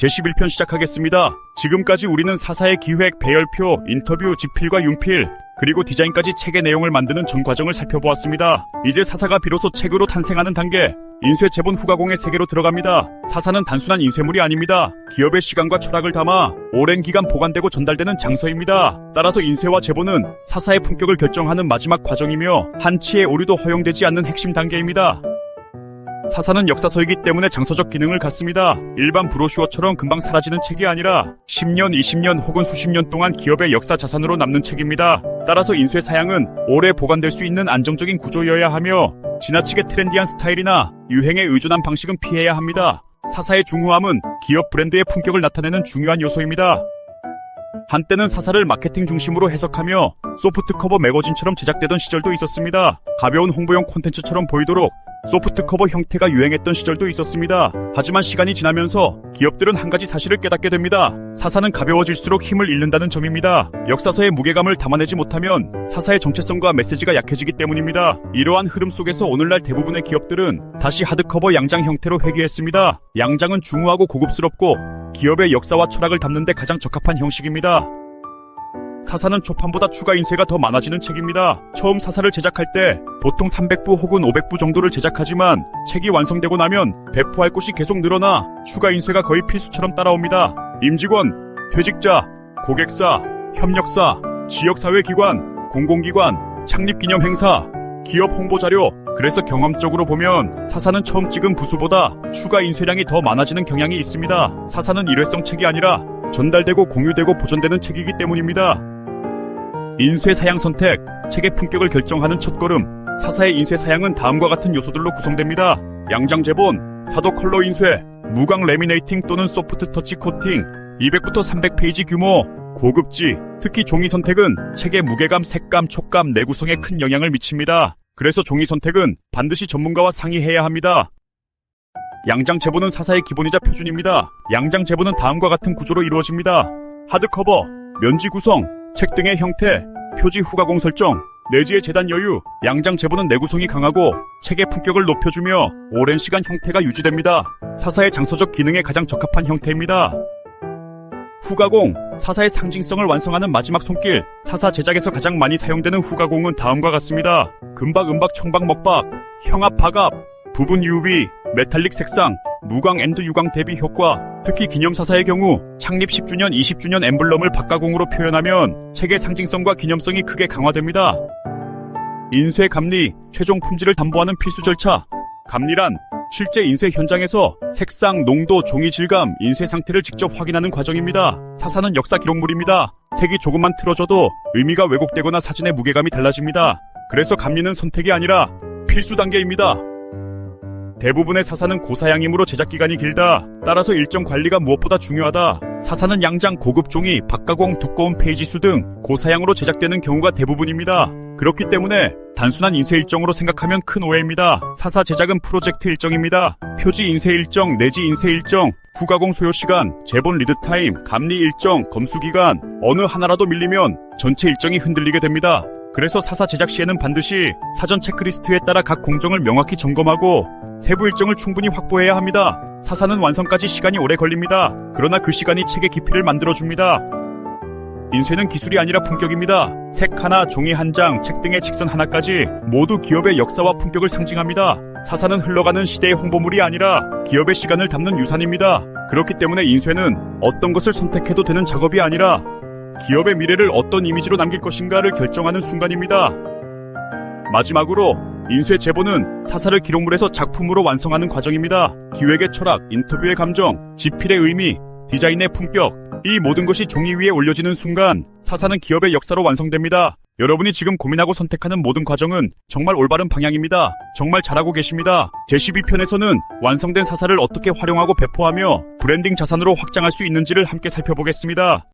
제11편 시작하겠습니다. 지금까지 우리는 사사의 기획, 배열표, 인터뷰, 집필과 윤필, 그리고 디자인까지 책의 내용을 만드는 전 과정을 살펴보았습니다. 이제 사사가 비로소 책으로 탄생하는 단계, 인쇄 재본 후가공의 세계로 들어갑니다. 사사는 단순한 인쇄물이 아닙니다. 기업의 시간과 철학을 담아 오랜 기간 보관되고 전달되는 장서입니다. 따라서 인쇄와 재본은 사사의 품격을 결정하는 마지막 과정이며 한치의 오류도 허용되지 않는 핵심 단계입니다. 사사는 역사서이기 때문에 장서적 기능을 갖습니다. 일반 브로슈어처럼 금방 사라지는 책이 아니라 10년, 20년 혹은 수십 년 동안 기업의 역사 자산으로 남는 책입니다. 따라서 인쇄 사양은 오래 보관될 수 있는 안정적인 구조여야 하며 지나치게 트렌디한 스타일이나 유행에 의존한 방식은 피해야 합니다. 사사의 중후함은 기업 브랜드의 품격을 나타내는 중요한 요소입니다. 한때는 사사를 마케팅 중심으로 해석하며 소프트커버 매거진처럼 제작되던 시절도 있었습니다. 가벼운 홍보용 콘텐츠처럼 보이도록 소프트커버 형태가 유행했던 시절도 있었습니다. 하지만 시간이 지나면서 기업들은 한 가지 사실을 깨닫게 됩니다. 사사는 가벼워질수록 힘을 잃는다는 점입니다. 역사서의 무게감을 담아내지 못하면 사사의 정체성과 메시지가 약해지기 때문입니다. 이러한 흐름 속에서 오늘날 대부분의 기업들은 다시 하드커버 양장 형태로 회귀했습니다. 양장은 중후하고 고급스럽고 기업의 역사와 철학을 담는 데 가장 적합한 형식입니다. 사사는 초판보다 추가 인쇄가 더 많아지는 책입니다. 처음 사사를 제작할 때 보통 300부 혹은 500부 정도를 제작하지만 책이 완성되고 나면 배포할 곳이 계속 늘어나 추가 인쇄가 거의 필수처럼 따라옵니다. 임직원, 퇴직자, 고객사, 협력사, 지역사회기관, 공공기관, 창립기념 행사, 기업 홍보자료. 그래서 경험적으로 보면 사사는 처음 찍은 부수보다 추가 인쇄량이 더 많아지는 경향이 있습니다. 사사는 일회성 책이 아니라 전달되고 공유되고 보존되는 책이기 때문입니다. 인쇄 사양 선택, 책의 품격을 결정하는 첫걸음. 사사의 인쇄 사양은 다음과 같은 요소들로 구성됩니다. 양장 재본, 사도 컬러 인쇄, 무광 레미네이팅 또는 소프트 터치 코팅, 200부터 300페이지 규모, 고급지. 특히 종이 선택은 책의 무게감, 색감, 촉감, 내구성에 큰 영향을 미칩니다. 그래서 종이 선택은 반드시 전문가와 상의해야 합니다. 양장 재본은 사사의 기본이자 표준입니다. 양장 재본은 다음과 같은 구조로 이루어집니다. 하드커버, 면지 구성, 책 등의 형태, 표지 후가공 설정, 내지의 재단 여유. 양장 재본은 내구성이 강하고 책의 품격을 높여주며 오랜 시간 형태가 유지됩니다. 사사의 장서적 기능에 가장 적합한 형태입니다. 후가공, 사사의 상징성을 완성하는 마지막 손길. 사사 제작에서 가장 많이 사용되는 후가공은 다음과 같습니다. 금박, 은박, 청박, 먹박, 형압, 박압, 부분 UV, 메탈릭 색상, 무광 앤드 유광 대비 효과. 특히 기념사사의 경우 창립 10주년, 20주년 엠블럼을 박가공으로 표현하면 책의 상징성과 기념성이 크게 강화됩니다. 인쇄 감리, 최종 품질을 담보하는 필수 절차. 감리란 실제 인쇄 현장에서 색상, 농도, 종이 질감, 인쇄 상태를 직접 확인하는 과정입니다. 사사는 역사 기록물입니다. 색이 조금만 틀어져도 의미가 왜곡되거나 사진의 무게감이 달라집니다. 그래서 감리는 선택이 아니라 필수 단계입니다. 대부분의 사사는 고사양이므로 제작기간이 길다. 따라서 일정 관리가 무엇보다 중요하다. 사사는 양장, 고급 종이, 박가공, 두꺼운 페이지 수 등 고사양으로 제작되는 경우가 대부분입니다. 그렇기 때문에 단순한 인쇄 일정으로 생각하면 큰 오해입니다. 사사 제작은 프로젝트 일정입니다. 표지 인쇄 일정 내지 인쇄 일정, 후가공 소요 시간, 재본 리드 타임, 감리 일정, 검수 기간, 어느 하나라도 밀리면 전체 일정이 흔들리게 됩니다. 그래서 사사 제작 시에는 반드시 사전 체크리스트에 따라 각 공정을 명확히 점검하고 세부 일정을 충분히 확보해야 합니다. 사사는 완성까지 시간이 오래 걸립니다. 그러나 그 시간이 책의 깊이를 만들어줍니다. 인쇄는 기술이 아니라 품격입니다. 색 하나, 종이 한 장, 책 등의 직선 하나까지 모두 기업의 역사와 품격을 상징합니다. 사사는 흘러가는 시대의 홍보물이 아니라 기업의 시간을 담는 유산입니다. 그렇기 때문에 인쇄는 어떤 것을 선택해도 되는 작업이 아니라 기업의 미래를 어떤 이미지로 남길 것인가를 결정하는 순간입니다. 마지막으로 인쇄 재본은 사사를 기록물에서 작품으로 완성하는 과정입니다. 기획의 철학, 인터뷰의 감정, 집필의 의미, 디자인의 품격, 이 모든 것이 종이 위에 올려지는 순간 사사는 기업의 역사로 완성됩니다. 여러분이 지금 고민하고 선택하는 모든 과정은 정말 올바른 방향입니다. 정말 잘하고 계십니다. 제12편에서는 완성된 사사를 어떻게 활용하고 배포하며 브랜딩 자산으로 확장할 수 있는지를 함께 살펴보겠습니다.